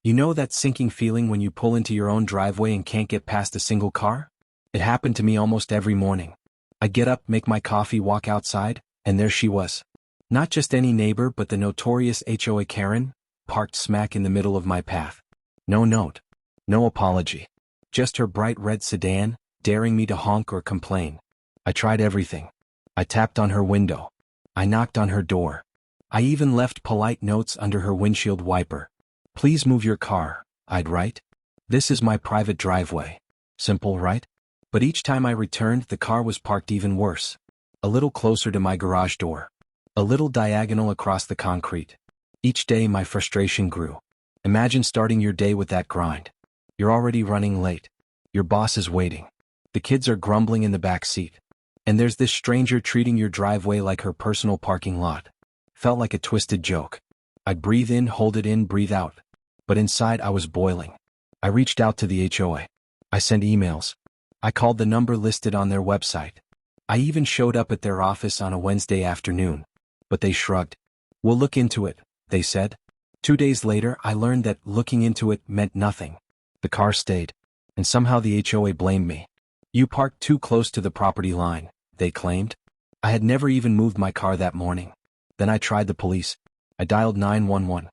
You know that sinking feeling when you pull into your own driveway and can't get past a single car? It happened to me almost every morning. I'd get up, make my coffee, walk outside, and there she was. Not just any neighbor, but the notorious HOA Karen, parked smack in the middle of my path. No note. No apology. Just her bright red sedan, daring me to honk or complain. I tried everything. I tapped on her window. I knocked on her door. I even left polite notes under her windshield wiper. Please move your car, I'd write. This is my private driveway. Simple, right? But each time I returned, the car was parked even worse. A little closer to my garage door. A little diagonal across the concrete. Each day my frustration grew. Imagine starting your day with that grind. You're already running late. Your boss is waiting. The kids are grumbling in the back seat. And there's this stranger treating your driveway like her personal parking lot. Felt like a twisted joke. I'd breathe in, hold it in, breathe out. But inside I was boiling. I reached out to the HOA. I sent emails. I called the number listed on their website. I even showed up at their office on a Wednesday afternoon. But they shrugged. We'll look into it, they said. 2 days later, I learned that looking into it meant nothing. The car stayed. And somehow the HOA blamed me. You parked too close to the property line, they claimed. I had never even moved my car that morning. Then I tried the police. I dialed 911.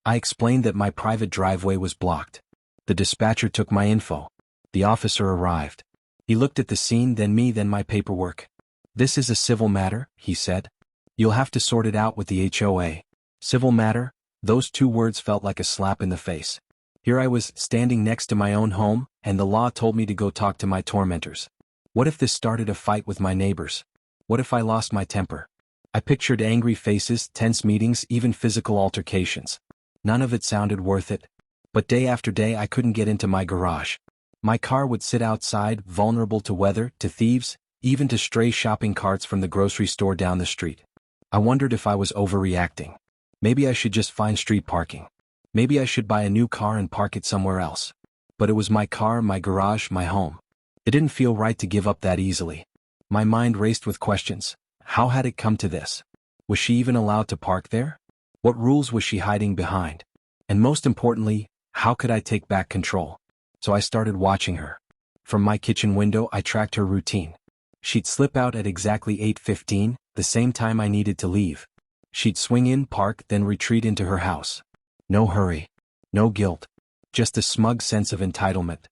I explained that my private driveway was blocked. The dispatcher took my info. The officer arrived. He looked at the scene, then me, then my paperwork. This is a civil matter, he said. You'll have to sort it out with the HOA. Civil matter? Those 2 words felt like a slap in the face. Here I was, standing next to my own home, and the law told me to go talk to my tormentors. What if this started a fight with my neighbors? What if I lost my temper? I pictured angry faces, tense meetings, even physical altercations. None of it sounded worth it. But day after day I couldn't get into my garage. My car would sit outside, vulnerable to weather, to thieves, even to stray shopping carts from the grocery store down the street. I wondered if I was overreacting. Maybe I should just find street parking. Maybe I should buy a new car and park it somewhere else. But it was my car, my garage, my home. It didn't feel right to give up that easily. My mind raced with questions. How had it come to this? Was she even allowed to park there? What rules was she hiding behind? And most importantly, how could I take back control? So I started watching her. From my kitchen window I tracked her routine. She'd slip out at exactly 8:15, the same time I needed to leave. She'd swing in, park, then retreat into her house. No hurry. No guilt. Just a smug sense of entitlement.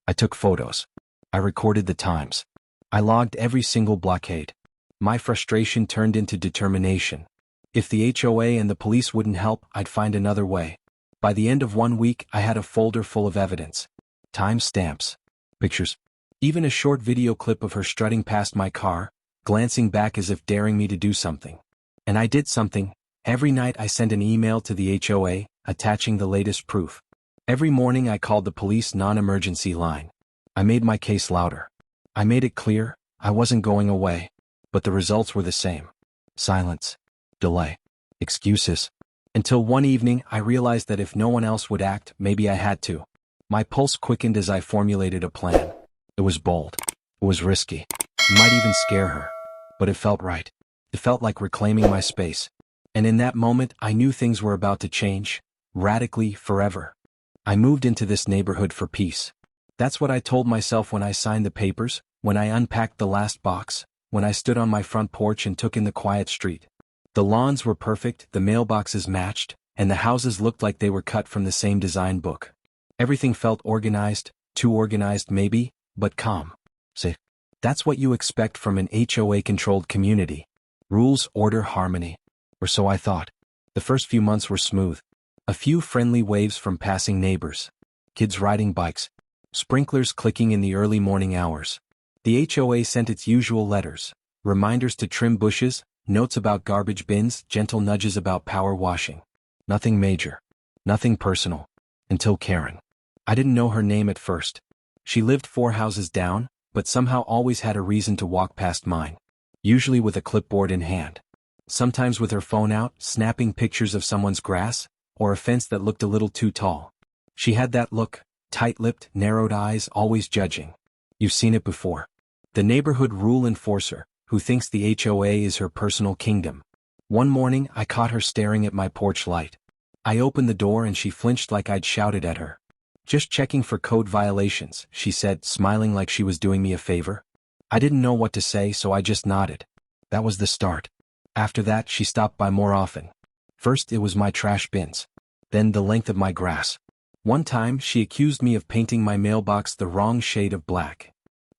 I took photos. I recorded the times. I logged every single blockade. My frustration turned into determination. If the HOA and the police wouldn't help, I'd find another way. By the end of 1 week, I had a folder full of evidence. Time stamps. Pictures. Even a short video clip of her strutting past my car, glancing back as if daring me to do something. And I did something. Every night I sent an email to the HOA, attaching the latest proof. Every morning I called the police non-emergency line. I made my case louder. I made it clear, I wasn't going away. But the results were the same. Silence. Delay. Excuses. Until one evening I realized that if no one else would act, maybe I had to. My pulse quickened as I formulated a plan. It was bold. It was risky. It might even scare her. But it felt right. It felt like reclaiming my space. And in that moment I knew things were about to change. Radically, forever. I moved into this neighborhood for peace. That's what I told myself when I signed the papers, when I unpacked the last box, when I stood on my front porch and took in the quiet street. The lawns were perfect, the mailboxes matched, and the houses looked like they were cut from the same design book. Everything felt organized, too organized maybe, but calm. Safe. That's what you expect from an HOA-controlled community. Rules, order, harmony. Or so I thought. The first few months were smooth. A few friendly waves from passing neighbors. Kids riding bikes. Sprinklers clicking in the early morning hours. The HOA sent its usual letters. Reminders to trim bushes, notes about garbage bins, gentle nudges about power washing. Nothing major. Nothing personal. Until Karen. I didn't know her name at first. She lived 4 houses down, but somehow always had a reason to walk past mine. Usually with a clipboard in hand. Sometimes with her phone out, snapping pictures of someone's grass, or a fence that looked a little too tall. She had that look, tight-lipped, narrowed eyes, always judging. You've seen it before. The neighborhood rule enforcer, who thinks the HOA is her personal kingdom. One morning I caught her staring at my porch light. I opened the door and she flinched like I'd shouted at her. "Just checking for code violations," she said, smiling like she was doing me a favor. I didn't know what to say, so I just nodded. That was the start. After that, she stopped by more often. First, it was my trash bins. Then the length of my grass. One time, she accused me of painting my mailbox the wrong shade of black.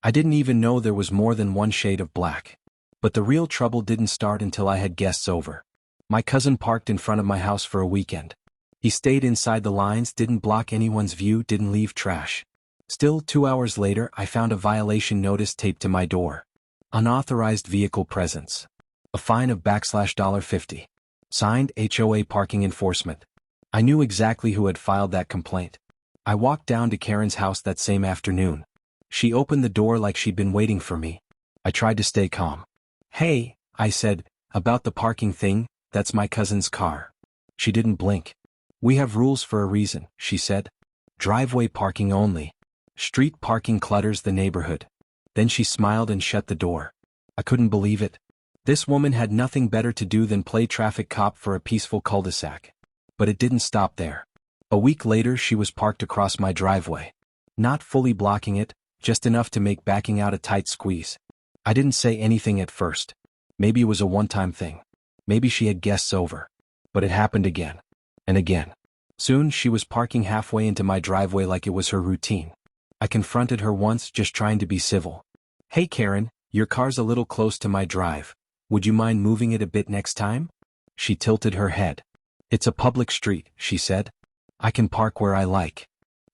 I didn't even know there was more than one shade of black. But the real trouble didn't start until I had guests over. My cousin parked in front of my house for a weekend. He stayed inside the lines, didn't block anyone's view, didn't leave trash. Still, 2 hours later, I found a violation notice taped to my door. Unauthorized vehicle presence. A fine of $50. Signed, HOA Parking Enforcement. I knew exactly who had filed that complaint. I walked down to Karen's house that same afternoon. She opened the door like she'd been waiting for me. I tried to stay calm. "Hey," I said, "about the parking thing, that's my cousin's car." She didn't blink. "We have rules for a reason," she said. "Driveway parking only. Street parking clutters the neighborhood." Then she smiled and shut the door. I couldn't believe it. This woman had nothing better to do than play traffic cop for a peaceful cul-de-sac. But it didn't stop there. A week later, she was parked across my driveway. Not fully blocking it, just enough to make backing out a tight squeeze. I didn't say anything at first. Maybe it was a one-time thing. Maybe she had guests over. But it happened again. And again. Soon, she was parking halfway into my driveway like it was her routine. I confronted her once, just trying to be civil. "Hey Karen, your car's a little close to my drive. Would you mind moving it a bit next time?" She tilted her head. "It's a public street," she said. "I can park where I like."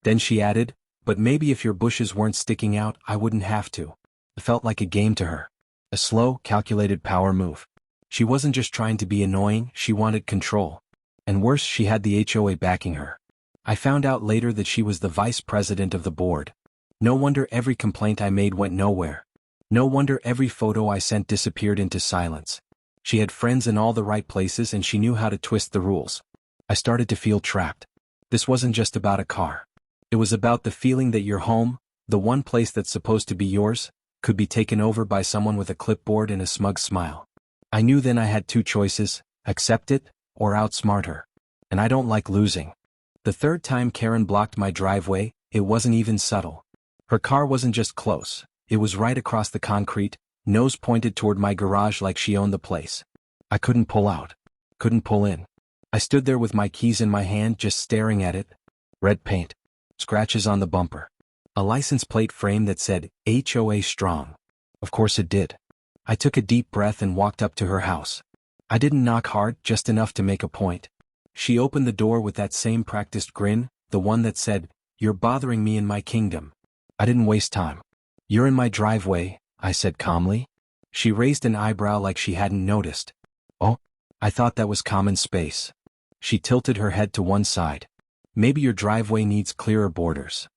Then she added, "But maybe if your bushes weren't sticking out, I wouldn't have to." It felt like a game to her. A slow, calculated power move. She wasn't just trying to be annoying, she wanted control. And worse, she had the HOA backing her. I found out later that she was the vice president of the board. No wonder every complaint I made went nowhere. No wonder every photo I sent disappeared into silence. She had friends in all the right places and she knew how to twist the rules. I started to feel trapped. This wasn't just about a car. It was about the feeling that your home, the one place that's supposed to be yours, could be taken over by someone with a clipboard and a smug smile. I knew then I had two choices: accept it, or outsmart her. And I don't like losing. The third time Karen blocked my driveway, it wasn't even subtle. Her car wasn't just close, it was right across the concrete, nose pointed toward my garage like she owned the place. I couldn't pull out. Couldn't pull in. I stood there with my keys in my hand, just staring at it. Red paint. Scratches on the bumper. A license plate frame that said, HOA Strong. Of course it did. I took a deep breath and walked up to her house. I didn't knock hard, just enough to make a point. She opened the door with that same practiced grin, the one that said, "You're bothering me in my kingdom." I didn't waste time. "You're in my driveway," I said calmly. She raised an eyebrow like she hadn't noticed. "Oh, I thought that was common space." She tilted her head to one side. "Maybe your driveway needs clearer borders."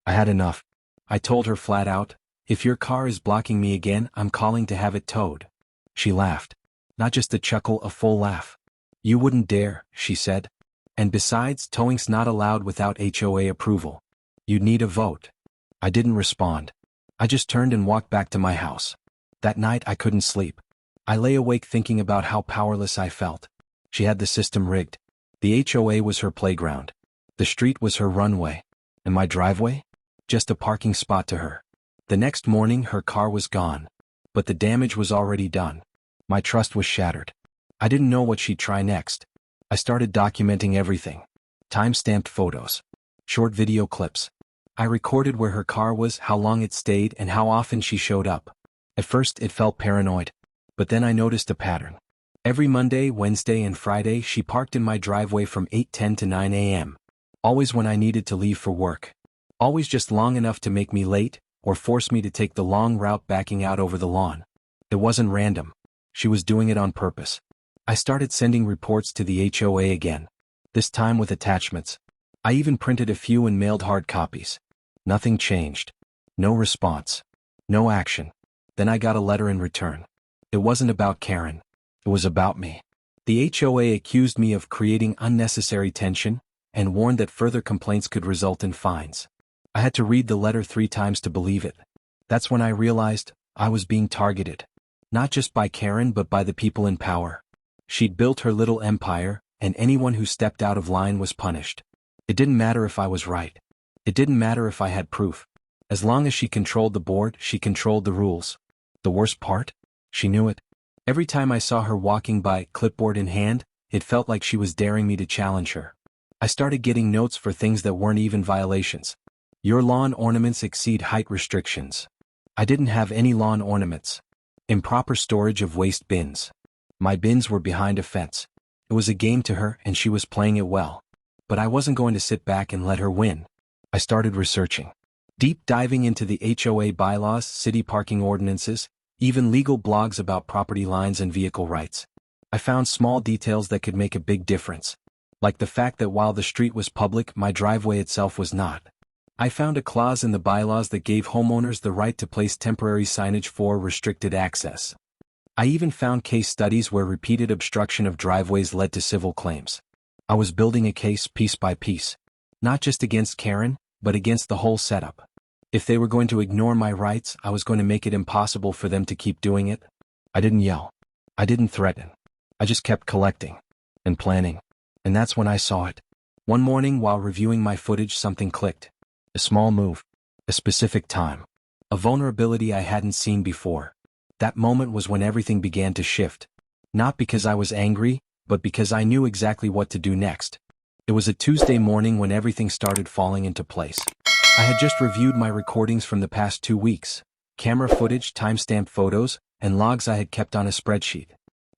I had enough. I told her flat out, "If your car is blocking me again, I'm calling to have it towed." She laughed. Not just a chuckle, a full laugh. "You wouldn't dare," she said. "And besides, towing's not allowed without HOA approval. You'd need a vote." I didn't respond. I just turned and walked back to my house. That night I couldn't sleep. I lay awake thinking about how powerless I felt. She had the system rigged. The HOA was her playground. The street was her runway. And my driveway? Just a parking spot to her. The next morning her car was gone. But the damage was already done. My trust was shattered. I didn't know what she'd try next. I started documenting everything. Time-stamped photos. Short video clips. I recorded where her car was, how long it stayed, and how often she showed up. At first it felt paranoid. But then I noticed a pattern. Every Monday, Wednesday, and Friday she parked in my driveway from 8:10 to 9 a.m. Always when I needed to leave for work. Always just long enough to make me late, or force me to take the long route backing out over the lawn. It wasn't random. She was doing it on purpose. I started sending reports to the HOA again. This time with attachments. I even printed a few and mailed hard copies. Nothing changed. No response. No action. Then I got a letter in return. It wasn't about Karen. It was about me. The HOA accused me of creating unnecessary tension, and warned that further complaints could result in fines. I had to read the letter 3 times to believe it. That's when I realized I was being targeted. Not just by Karen but by the people in power. She'd built her little empire, and anyone who stepped out of line was punished. It didn't matter if I was right. It didn't matter if I had proof. As long as she controlled the board, she controlled the rules. The worst part? She knew it. Every time I saw her walking by, clipboard in hand, it felt like she was daring me to challenge her. I started getting notes for things that weren't even violations. Your lawn ornaments exceed height restrictions. I didn't have any lawn ornaments. Improper storage of waste bins. My bins were behind a fence. It was a game to her and she was playing it well. But I wasn't going to sit back and let her win. I started researching. Deep diving into the HOA bylaws, city parking ordinances, even legal blogs about property lines and vehicle rights. I found small details that could make a big difference. Like the fact that while the street was public, my driveway itself was not. I found a clause in the bylaws that gave homeowners the right to place temporary signage for restricted access. I even found case studies where repeated obstruction of driveways led to civil claims. I was building a case piece by piece. Not just against Karen, but against the whole setup. If they were going to ignore my rights, I was going to make it impossible for them to keep doing it. I didn't yell. I didn't threaten. I just kept collecting and planning. And that's when I saw it. One morning while reviewing my footage, something clicked. A small move. A specific time. A vulnerability I hadn't seen before. That moment was when everything began to shift. Not because I was angry, but because I knew exactly what to do next. It was a Tuesday morning when everything started falling into place. I had just reviewed my recordings from the past 2 weeks. Camera footage, timestamped photos, and logs I had kept on a spreadsheet.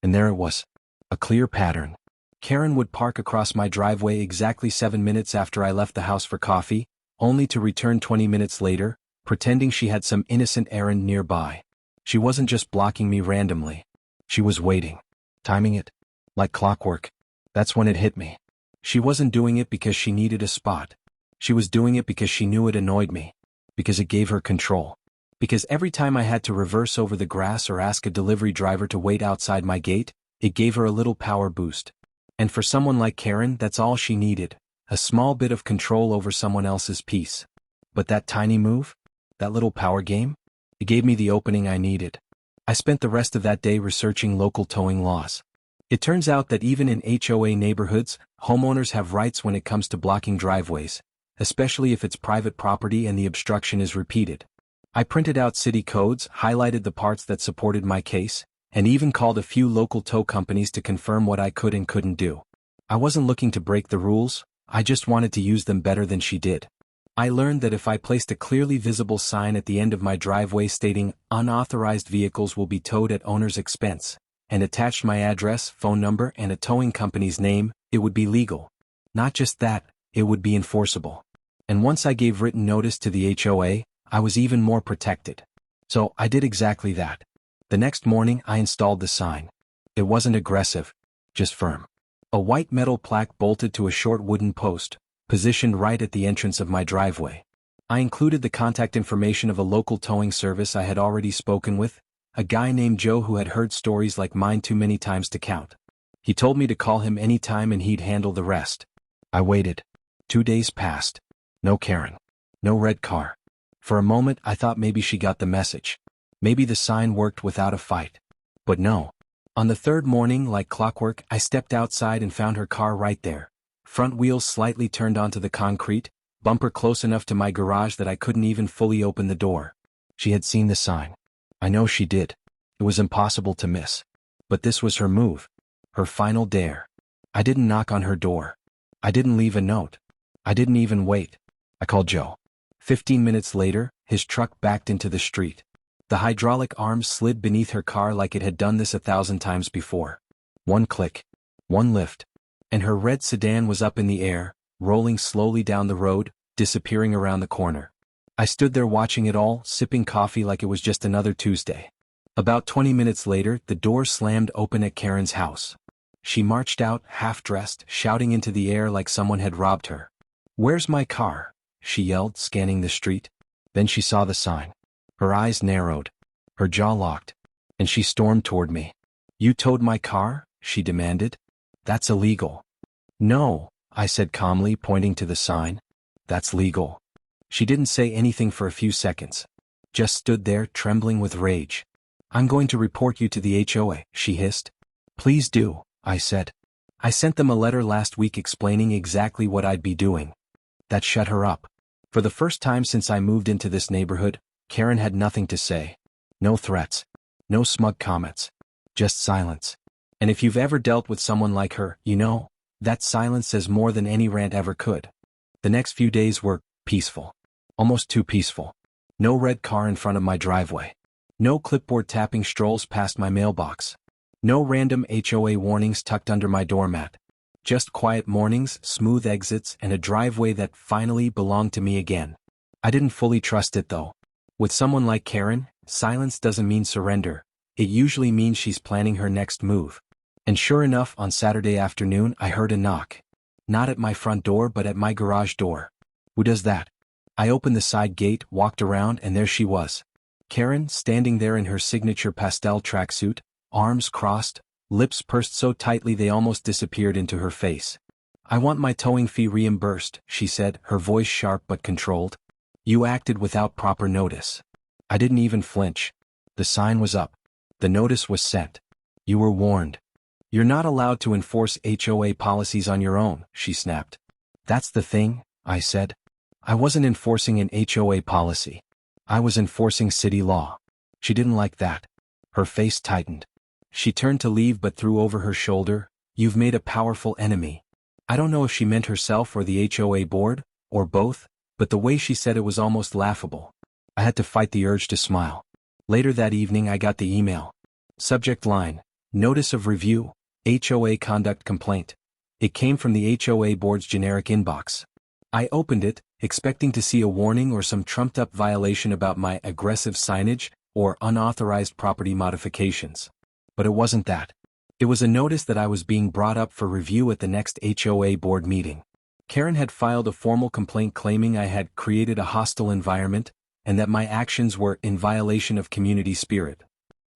And there it was. A clear pattern. Karen would park across my driveway exactly 7 minutes after I left the house for coffee, only to return 20 minutes later, pretending she had some innocent errand nearby. She wasn't just blocking me randomly. She was waiting. Timing it. Like clockwork. That's when it hit me. She wasn't doing it because she needed a spot. She was doing it because she knew it annoyed me. Because it gave her control. Because every time I had to reverse over the grass or ask a delivery driver to wait outside my gate, it gave her a little power boost. And for someone like Karen, that's all she needed. A small bit of control over someone else's peace. But that tiny move? That little power game? It gave me the opening I needed. I spent the rest of that day researching local towing laws. It turns out that even in HOA neighborhoods, homeowners have rights when it comes to blocking driveways, especially if it's private property and the obstruction is repeated. I printed out city codes, highlighted the parts that supported my case, and even called a few local tow companies to confirm what I could and couldn't do. I wasn't looking to break the rules, I just wanted to use them better than she did. I learned that if I placed a clearly visible sign at the end of my driveway stating, "Unauthorized vehicles will be towed at owner's expense," and attached my address, phone number, and a towing company's name, it would be legal. Not just that, it would be enforceable. And once I gave written notice to the HOA, I was even more protected. So I did exactly that. The next morning I installed the sign. It wasn't aggressive, just firm. A white metal plaque bolted to a short wooden post, positioned right at the entrance of my driveway. I included the contact information of a local towing service I had already spoken with, a guy named Joe who had heard stories like mine too many times to count. He told me to call him any time and he'd handle the rest. I waited. 2 days passed. No Karen. No red car. For a moment I thought maybe she got the message. Maybe the sign worked without a fight. But no. On the third morning, like clockwork, I stepped outside and found her car right there. Front wheels slightly turned onto the concrete, bumper close enough to my garage that I couldn't even fully open the door. She had seen the sign. I know she did. It was impossible to miss. But this was her move. Her final dare. I didn't knock on her door. I didn't leave a note. I didn't even wait. I called Joe. 15 minutes later, his truck backed into the street. The hydraulic arms slid beneath her car like it had done this 1,000 times before. One click. One lift. And her red sedan was up in the air, rolling slowly down the road, disappearing around the corner. I stood there watching it all, sipping coffee like it was just another Tuesday. About 20 minutes later, the door slammed open at Karen's house. She marched out, half-dressed, shouting into the air like someone had robbed her. "Where's my car?" she yelled, scanning the street. Then she saw the sign. Her eyes narrowed. Her jaw locked. And she stormed toward me. "You towed my car?" she demanded. "That's illegal." "No," I said calmly, pointing to the sign. "That's legal." She didn't say anything for a few seconds. Just stood there, trembling with rage. "I'm going to report you to the HOA," she hissed. "Please do," I said. I sent them a letter last week explaining exactly what I'd be doing. That shut her up. For the first time since I moved into this neighborhood, Karen had nothing to say. No threats. No smug comments. Just silence. And if you've ever dealt with someone like her, you know, that silence says more than any rant ever could. The next few days were peaceful. Almost too peaceful. No red car in front of my driveway. No clipboard tapping strolls past my mailbox. No random HOA warnings tucked under my doormat. Just quiet mornings, smooth exits, and a driveway that finally belonged to me again. I didn't fully trust it though. With someone like Karen, silence doesn't mean surrender. It usually means she's planning her next move. And sure enough, on Saturday afternoon I heard a knock. Not at my front door but at my garage door. Who does that? I opened the side gate, walked around, and there she was. Karen, standing there in her signature pastel tracksuit, arms crossed, lips pursed so tightly they almost disappeared into her face. "I want my towing fee reimbursed," she said, her voice sharp but controlled. "You acted without proper notice." I didn't even flinch. The sign was up. The notice was sent. "You were warned. You're not allowed to enforce HOA policies on your own," she snapped. "That's the thing," I said. "I wasn't enforcing an HOA policy. I was enforcing city law." She didn't like that. Her face tightened. She turned to leave but threw over her shoulder, "You've made a powerful enemy." I don't know if she meant herself or the HOA board, or both, but the way she said it was almost laughable. I had to fight the urge to smile. Later that evening I got the email. Subject line: Notice of Review, HOA Conduct Complaint. It came from the HOA board's generic inbox. I opened it, expecting to see a warning or some trumped-up violation about my aggressive signage or unauthorized property modifications. But it wasn't that. It was a notice that I was being brought up for review at the next HOA board meeting. Karen had filed a formal complaint claiming I had created a hostile environment, and that my actions were in violation of community spirit.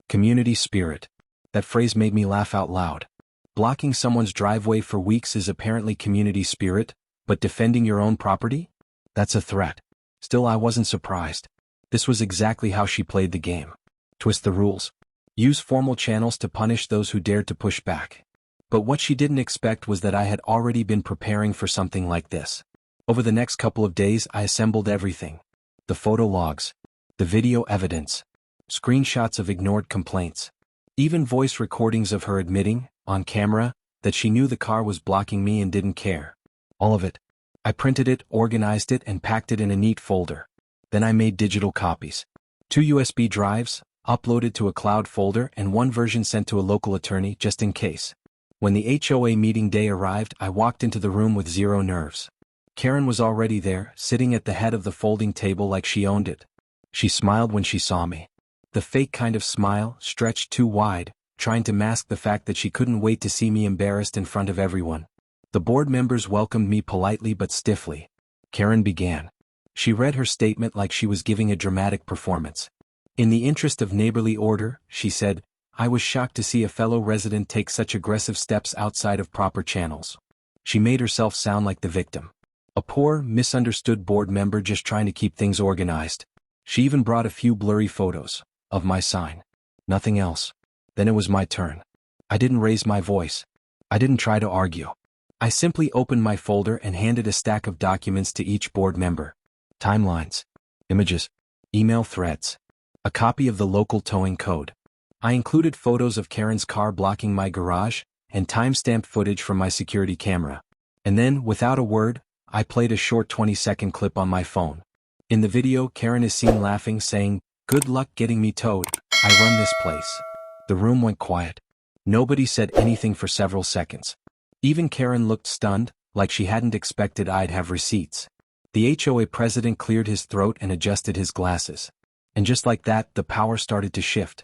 Community spirit. That phrase made me laugh out loud. Blocking someone's driveway for weeks is apparently community spirit, but defending your own property? That's a threat. Still, I wasn't surprised. This was exactly how she played the game. Twist the rules. Use formal channels to punish those who dared to push back. But what she didn't expect was that I had already been preparing for something like this. Over the next couple of days I assembled everything. The photo logs. The video evidence. Screenshots of ignored complaints. Even voice recordings of her admitting, on camera, that she knew the car was blocking me and didn't care. All of it. I printed it, organized it, and packed it in a neat folder. Then I made digital copies. 2 USB drives, uploaded to a cloud folder, and one version sent to a local attorney just in case. When the HOA meeting day arrived, I walked into the room with zero nerves. Karen was already there, sitting at the head of the folding table like she owned it. She smiled when she saw me. The fake kind of smile, stretched too wide, trying to mask the fact that she couldn't wait to see me embarrassed in front of everyone. The board members welcomed me politely but stiffly. Karen began. She read her statement like she was giving a dramatic performance. "In the interest of neighborly order," she said, "I was shocked to see a fellow resident take such aggressive steps outside of proper channels." She made herself sound like the victim. A poor, misunderstood board member just trying to keep things organized. She even brought a few blurry photos of my sign. Nothing else. Then it was my turn. I didn't raise my voice. I didn't try to argue. I simply opened my folder and handed a stack of documents to each board member. Timelines. Images. Email threads. A copy of the local towing code. I included photos of Karen's car blocking my garage, and time-stamped footage from my security camera. And then, without a word, I played a short 20-second clip on my phone. In the video, Karen is seen laughing, saying, "Good luck getting me towed. I run this place." The room went quiet. Nobody said anything for several seconds. Even Karen looked stunned, like she hadn't expected I'd have receipts. The HOA president cleared his throat and adjusted his glasses. And just like that, the power started to shift.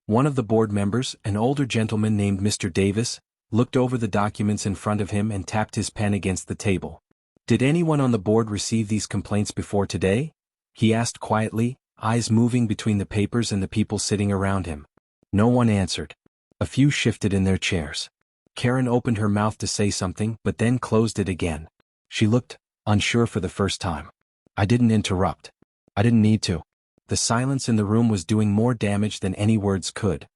One of the board members, an older gentleman named Mr. Davis, looked over the documents in front of him and tapped his pen against the table. "Did anyone on the board receive these complaints before today?" he asked quietly, eyes moving between the papers and the people sitting around him. No one answered. A few shifted in their chairs. Karen opened her mouth to say something but then closed it again. She looked unsure for the first time. I didn't interrupt. I didn't need to. The silence in the room was doing more damage than any words could.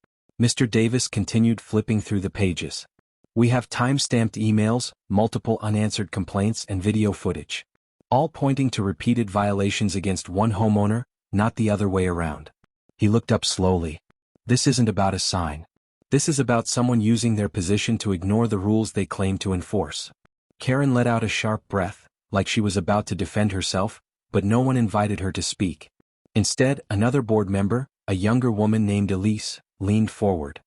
Mr. Davis continued flipping through the pages. We have time-stamped emails, multiple unanswered complaints, and video footage. All pointing to repeated violations against one homeowner, not the other way around. He looked up slowly. This isn't about a sign. This is about someone using their position to ignore the rules they claim to enforce. Karen let out a sharp breath, like she was about to defend herself, but no one invited her to speak. Instead, another board member, a younger woman named Elise, leaned forward.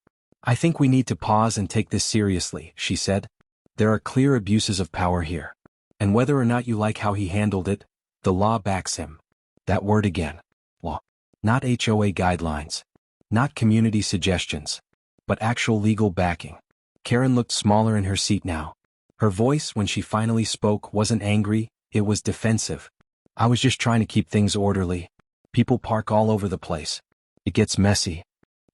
I think we need to pause and take this seriously, she said. There are clear abuses of power here. And whether or not you like how he handled it, the law backs him. That word again. Law. Not HOA guidelines. Not community suggestions. But actual legal backing. Karen looked smaller in her seat now. Her voice, when she finally spoke, wasn't angry, it was defensive. I was just trying to keep things orderly. People park all over the place. It gets messy.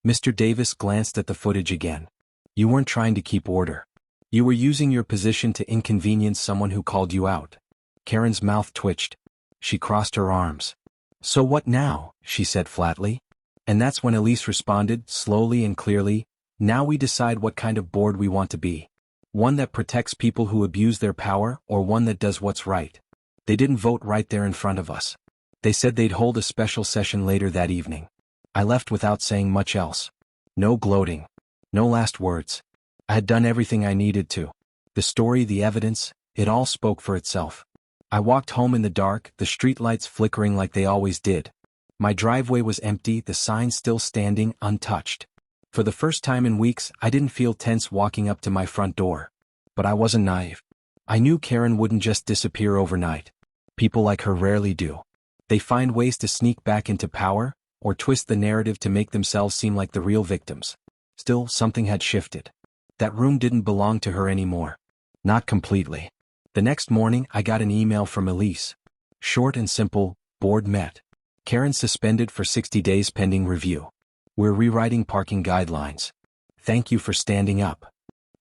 Mr. Davis glanced at the footage again. You weren't trying to keep order. You were using your position to inconvenience someone who called you out. Karen's mouth twitched. She crossed her arms. So what now? She said flatly. And that's when Elise responded, slowly and clearly. Now we decide what kind of board we want to be. One that protects people who abuse their power, or one that does what's right. They didn't vote right there in front of us. They said they'd hold a special session later that evening. I left without saying much else. No gloating. No last words. I had done everything I needed to. The story, the evidence, it all spoke for itself. I walked home in the dark, the streetlights flickering like they always did. My driveway was empty, the sign still standing, untouched. For the first time in weeks, I didn't feel tense walking up to my front door. But I wasn't naive. I knew Karen wouldn't just disappear overnight. People like her rarely do. They find ways to sneak back into power, or twist the narrative to make themselves seem like the real victims. Still, something had shifted. That room didn't belong to her anymore. Not completely. The next morning, I got an email from Elise. Short and simple, board met. Karen suspended for 60 days pending review. We're rewriting parking guidelines. Thank you for standing up.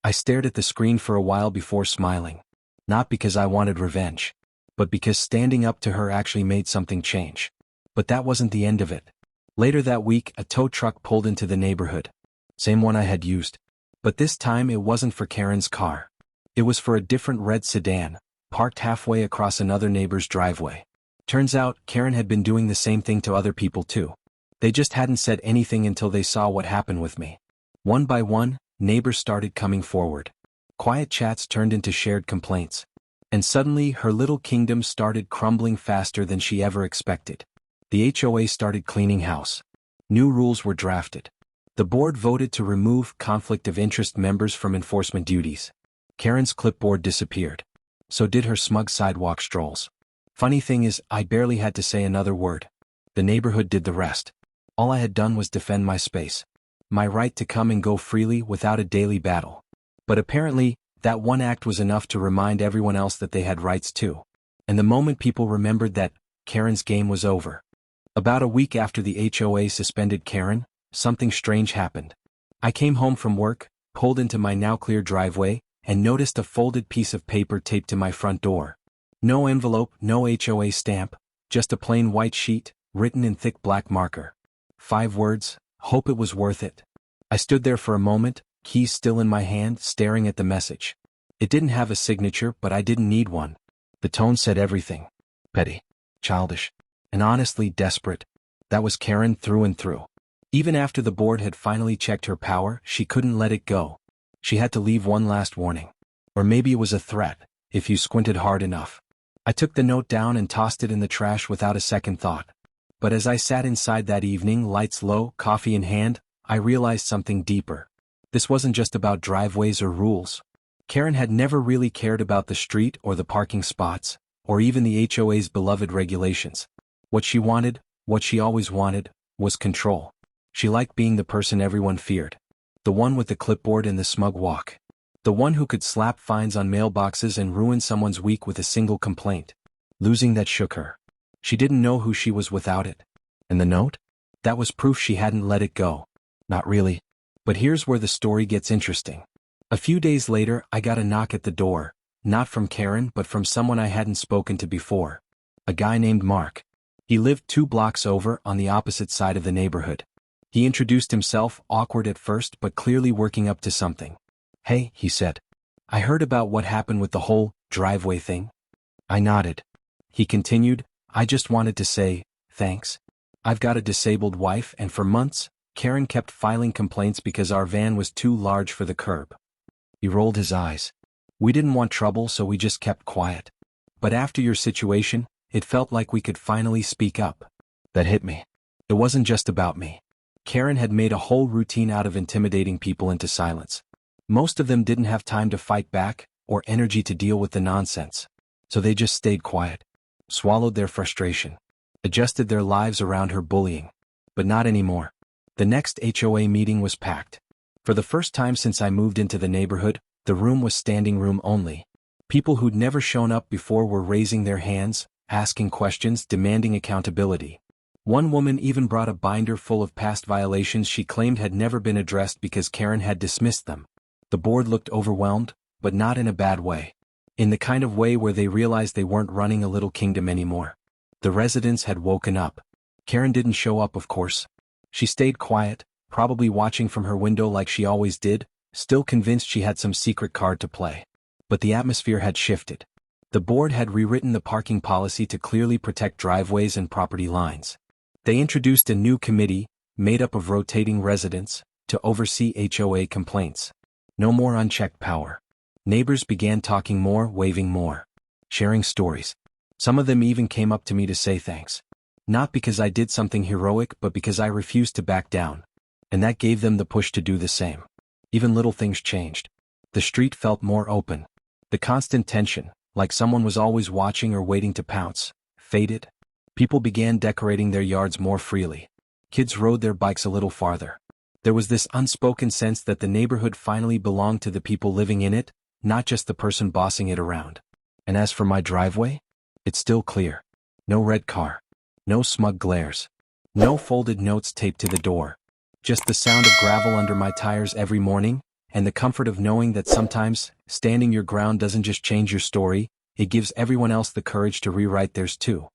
I stared at the screen for a while before smiling. Not because I wanted revenge, but because standing up to her actually made something change. But that wasn't the end of it. Later that week, a tow truck pulled into the neighborhood. Same one I had used. But this time it wasn't for Karen's car. It was for a different red sedan, parked halfway across another neighbor's driveway. Turns out, Karen had been doing the same thing to other people too. They just hadn't said anything until they saw what happened with me. One by one, neighbors started coming forward. Quiet chats turned into shared complaints. And suddenly, her little kingdom started crumbling faster than she ever expected. The HOA started cleaning house. New rules were drafted. The board voted to remove conflict of interest members from enforcement duties. Karen's clipboard disappeared. So did her smug sidewalk strolls. Funny thing is, I barely had to say another word. The neighborhood did the rest. All I had done was defend my space. My right to come and go freely without a daily battle. But apparently, that one act was enough to remind everyone else that they had rights too. And the moment people remembered that, Karen's game was over. About a week after the HOA suspended Karen, something strange happened. I came home from work, pulled into my now clear driveway, and noticed a folded piece of paper taped to my front door. No envelope, no HOA stamp, just a plain white sheet, written in thick black marker. 5 words, hope it was worth it. I stood there for a moment, keys still in my hand, staring at the message. It didn't have a signature, but I didn't need one. The tone said everything. Petty. Childish. And honestly desperate. That was Karen through and through. Even after the board had finally checked her power, she couldn't let it go. She had to leave one last warning. Or maybe it was a threat, if you squinted hard enough. I took the note down and tossed it in the trash without a second thought. But as I sat inside that evening, lights low, coffee in hand, I realized something deeper. This wasn't just about driveways or rules. Karen had never really cared about the street or the parking spots, or even the HOA's beloved regulations. What she wanted, what she always wanted, was control. She liked being the person everyone feared. The one with the clipboard and the smug walk. The one who could slap fines on mailboxes and ruin someone's week with a single complaint. Losing that shook her. She didn't know who she was without it. And the note? That was proof she hadn't let it go. Not really. But here's where the story gets interesting. A few days later, I got a knock at the door, not from Karen but from someone I hadn't spoken to before. A guy named Mark. He lived 2 blocks over on the opposite side of the neighborhood. He introduced himself, awkward at first but clearly working up to something. "Hey," he said. "I heard about what happened with the whole driveway thing." I nodded. He continued, "I just wanted to say, thanks. I've got a disabled wife and for months, Karen kept filing complaints because our van was too large for the curb." He rolled his eyes. "We didn't want trouble, so we just kept quiet. But after your situation, it felt like we could finally speak up." That hit me. It wasn't just about me. Karen had made a whole routine out of intimidating people into silence. Most of them didn't have time to fight back, or energy to deal with the nonsense. So they just stayed quiet, swallowed their frustration, adjusted their lives around her bullying. But not anymore. The next HOA meeting was packed. For the first time since I moved into the neighborhood, the room was standing room only. People who'd never shown up before were raising their hands, asking questions, demanding accountability. One woman even brought a binder full of past violations she claimed had never been addressed because Karen had dismissed them. The board looked overwhelmed, but not in a bad way. In the kind of way where they realized they weren't running a little kingdom anymore. The residents had woken up. Karen didn't show up, of course. She stayed quiet, probably watching from her window like she always did, still convinced she had some secret card to play. But the atmosphere had shifted. The board had rewritten the parking policy to clearly protect driveways and property lines. They introduced a new committee, made up of rotating residents, to oversee HOA complaints. No more unchecked power. Neighbors began talking more, waving more, sharing stories. Some of them even came up to me to say thanks. Not because I did something heroic, but because I refused to back down. And that gave them the push to do the same. Even little things changed. The street felt more open. The constant tension, like someone was always watching or waiting to pounce, faded. People began decorating their yards more freely. Kids rode their bikes a little farther. There was this unspoken sense that the neighborhood finally belonged to the people living in it, not just the person bossing it around. And as for my driveway, it's still clear. No red car. No smug glares. No folded notes taped to the door. Just the sound of gravel under my tires every morning, and the comfort of knowing that sometimes, standing your ground doesn't just change your story, it gives everyone else the courage to rewrite theirs too.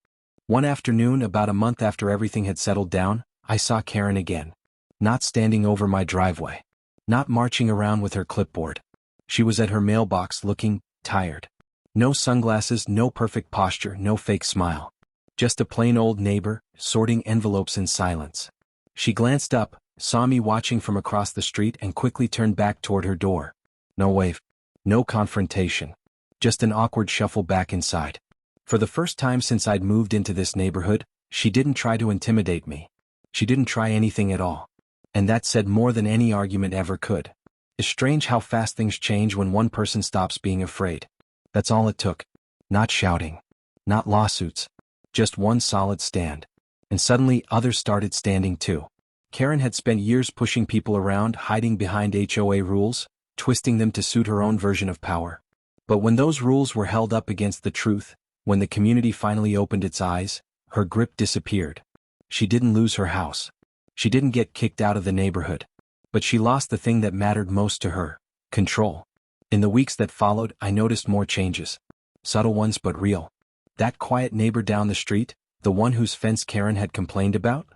One afternoon, about a month after everything had settled down, I saw Karen again. Not standing over my driveway. Not marching around with her clipboard. She was at her mailbox looking tired. No sunglasses, no perfect posture, no fake smile. Just a plain old neighbor, sorting envelopes in silence. She glanced up, saw me watching from across the street and quickly turned back toward her door. No wave. No confrontation. Just an awkward shuffle back inside. For the first time since I'd moved into this neighborhood, she didn't try to intimidate me. She didn't try anything at all. And that said more than any argument ever could. It's strange how fast things change when one person stops being afraid. That's all it took. Not shouting. Not lawsuits. Just one solid stand. And suddenly others started standing too. Karen had spent years pushing people around, hiding behind HOA rules, twisting them to suit her own version of power. But when those rules were held up against the truth, when the community finally opened its eyes, her grip disappeared. She didn't lose her house. She didn't get kicked out of the neighborhood. But she lost the thing that mattered most to her: control. In the weeks that followed, I noticed more changes. Subtle ones but real. That quiet neighbor down the street, the one whose fence Karen had complained about?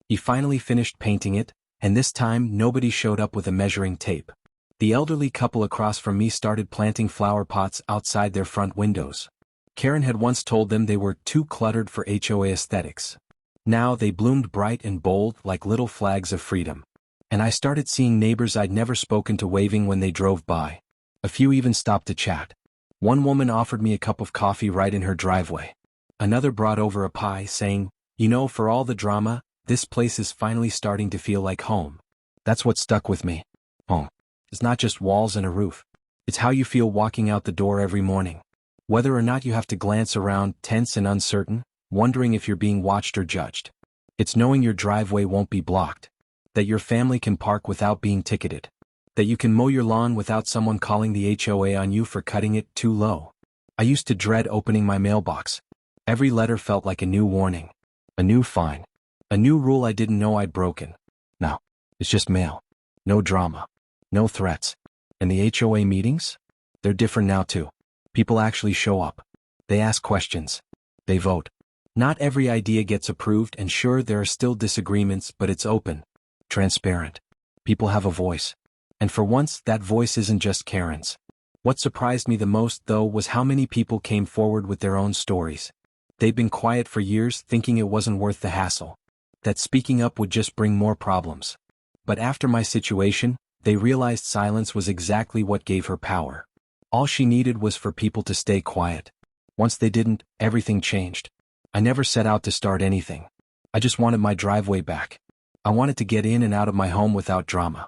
He finally finished painting it, and this time nobody showed up with a measuring tape. The elderly couple across from me started planting flower pots outside their front windows. Karen had once told them they were too cluttered for HOA aesthetics. Now they bloomed bright and bold like little flags of freedom. And I started seeing neighbors I'd never spoken to waving when they drove by. A few even stopped to chat. One woman offered me a cup of coffee right in her driveway. Another brought over a pie, saying, "You know, for all the drama, this place is finally starting to feel like home." That's what stuck with me. Home. It's not just walls and a roof. It's how you feel walking out the door every morning. Whether or not you have to glance around, tense and uncertain, wondering if you're being watched or judged. It's knowing your driveway won't be blocked. That your family can park without being ticketed. That you can mow your lawn without someone calling the HOA on you for cutting it too low. I used to dread opening my mailbox. Every letter felt like a new warning. A new fine. A new rule I didn't know I'd broken. Now, it's just mail. No drama. No threats. And the HOA meetings? They're different now too. People actually show up. They ask questions. They vote. Not every idea gets approved, and sure, there are still disagreements, but it's open. Transparent. People have a voice. And for once, that voice isn't just Karen's. What surprised me the most, though, was how many people came forward with their own stories. They'd been quiet for years, thinking it wasn't worth the hassle, that speaking up would just bring more problems. But after my situation, they realized silence was exactly what gave her power. All she needed was for people to stay quiet. Once they didn't, everything changed. I never set out to start anything. I just wanted my driveway back. I wanted to get in and out of my home without drama.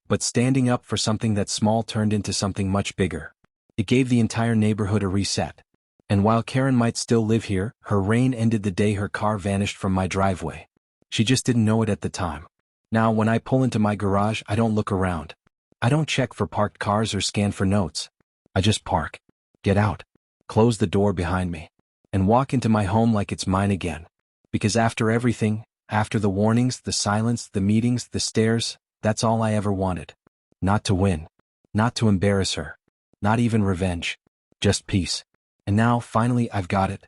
But standing up for something that small turned into something much bigger. It gave the entire neighborhood a reset. And while Karen might still live here, her reign ended the day her car vanished from my driveway. She just didn't know it at the time. Now, when I pull into my garage, I don't look around. I don't check for parked cars or scan for notes. I just park, get out, close the door behind me, and walk into my home like it's mine again. Because after everything, after the warnings, the silence, the meetings, the stares, that's all I ever wanted. Not to win. Not to embarrass her. Not even revenge. Just peace. And now, finally, I've got it.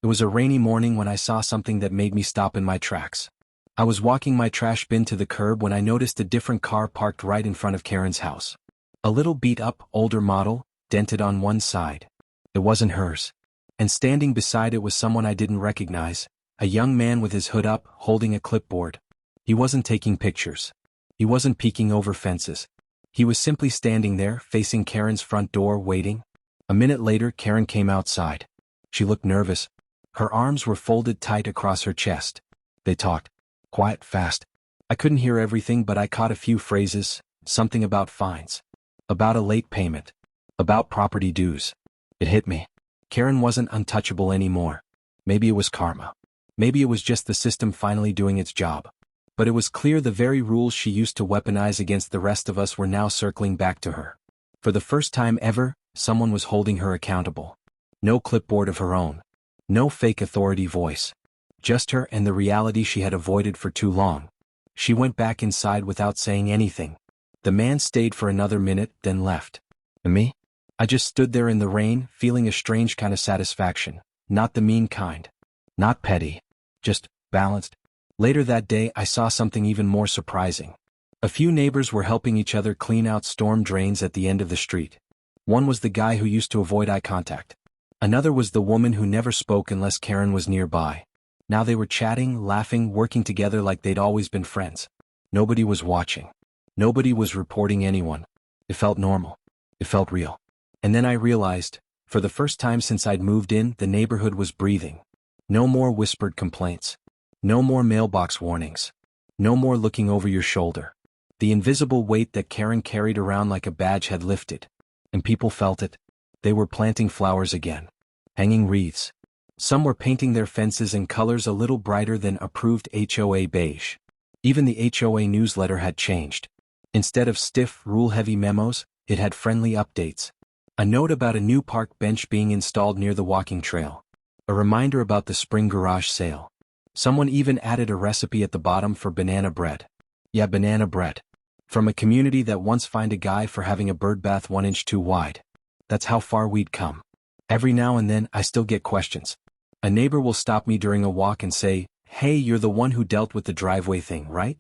It was a rainy morning when I saw something that made me stop in my tracks. I was walking my trash bin to the curb when I noticed a different car parked right in front of Karen's house. A little beat-up, older model, dented on one side. It wasn't hers. And standing beside it was someone I didn't recognize, a young man with his hood up, holding a clipboard. He wasn't taking pictures. He wasn't peeking over fences. He was simply standing there, facing Karen's front door, waiting. A minute later, Karen came outside. She looked nervous. Her arms were folded tight across her chest. They talked. Quiet, fast. I couldn't hear everything, but I caught a few phrases, something about fines. About a late payment. About property dues. It hit me. Karen wasn't untouchable anymore. Maybe it was karma. Maybe it was just the system finally doing its job. But it was clear the very rules she used to weaponize against the rest of us were now circling back to her. For the first time ever, someone was holding her accountable. No clipboard of her own. No fake authority voice. Just her and the reality she had avoided for too long. She went back inside without saying anything. The man stayed for another minute, then left. And me? I just stood there in the rain, feeling a strange kind of satisfaction. Not the mean kind. Not petty. Just balanced. Later that day, I saw something even more surprising. A few neighbors were helping each other clean out storm drains at the end of the street. One was the guy who used to avoid eye contact. Another was the woman who never spoke unless Karen was nearby. Now they were chatting, laughing, working together like they'd always been friends. Nobody was watching. Nobody was reporting anyone. It felt normal. It felt real. And then I realized, for the first time since I'd moved in, the neighborhood was breathing. No more whispered complaints. No more mailbox warnings. No more looking over your shoulder. The invisible weight that Karen carried around like a badge had lifted. And people felt it. They were planting flowers again. Hanging wreaths. Some were painting their fences in colors a little brighter than approved HOA beige. Even the HOA newsletter had changed. Instead of stiff, rule-heavy memos, it had friendly updates. A note about a new park bench being installed near the walking trail. A reminder about the spring garage sale. Someone even added a recipe at the bottom for banana bread. Yeah, banana bread. From a community that once fined a guy for having a birdbath 1 inch too wide. That's how far we'd come. Every now and then, I still get questions. A neighbor will stop me during a walk and say, "Hey, you're the one who dealt with the driveway thing, right?"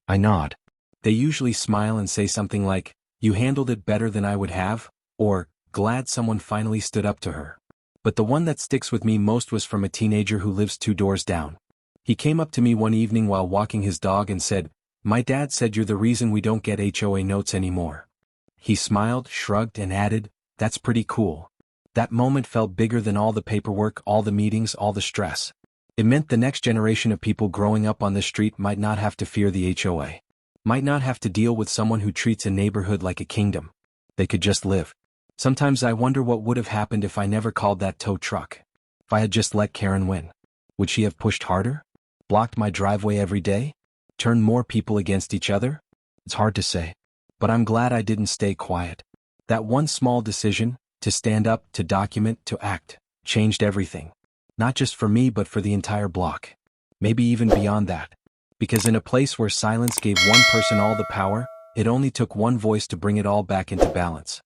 I nod. They usually smile and say something like, "You handled it better than I would have," or, "Glad someone finally stood up to her." But the one that sticks with me most was from a teenager who lives 2 doors down. He came up to me one evening while walking his dog and said, "My dad said you're the reason we don't get HOA notes anymore." He smiled, shrugged, and added, "That's pretty cool." That moment felt bigger than all the paperwork, all the meetings, all the stress. It meant the next generation of people growing up on the street might not have to fear the HOA. Might not have to deal with someone who treats a neighborhood like a kingdom. They could just live. Sometimes I wonder what would have happened if I never called that tow truck. If I had just let Karen win. Would she have pushed harder? Blocked my driveway every day? Turned more people against each other? It's hard to say. But I'm glad I didn't stay quiet. That one small decision, to stand up, to document, to act, changed everything. Not just for me but for the entire block. Maybe even beyond that. Because in a place where silence gave one person all the power, it only took one voice to bring it all back into balance.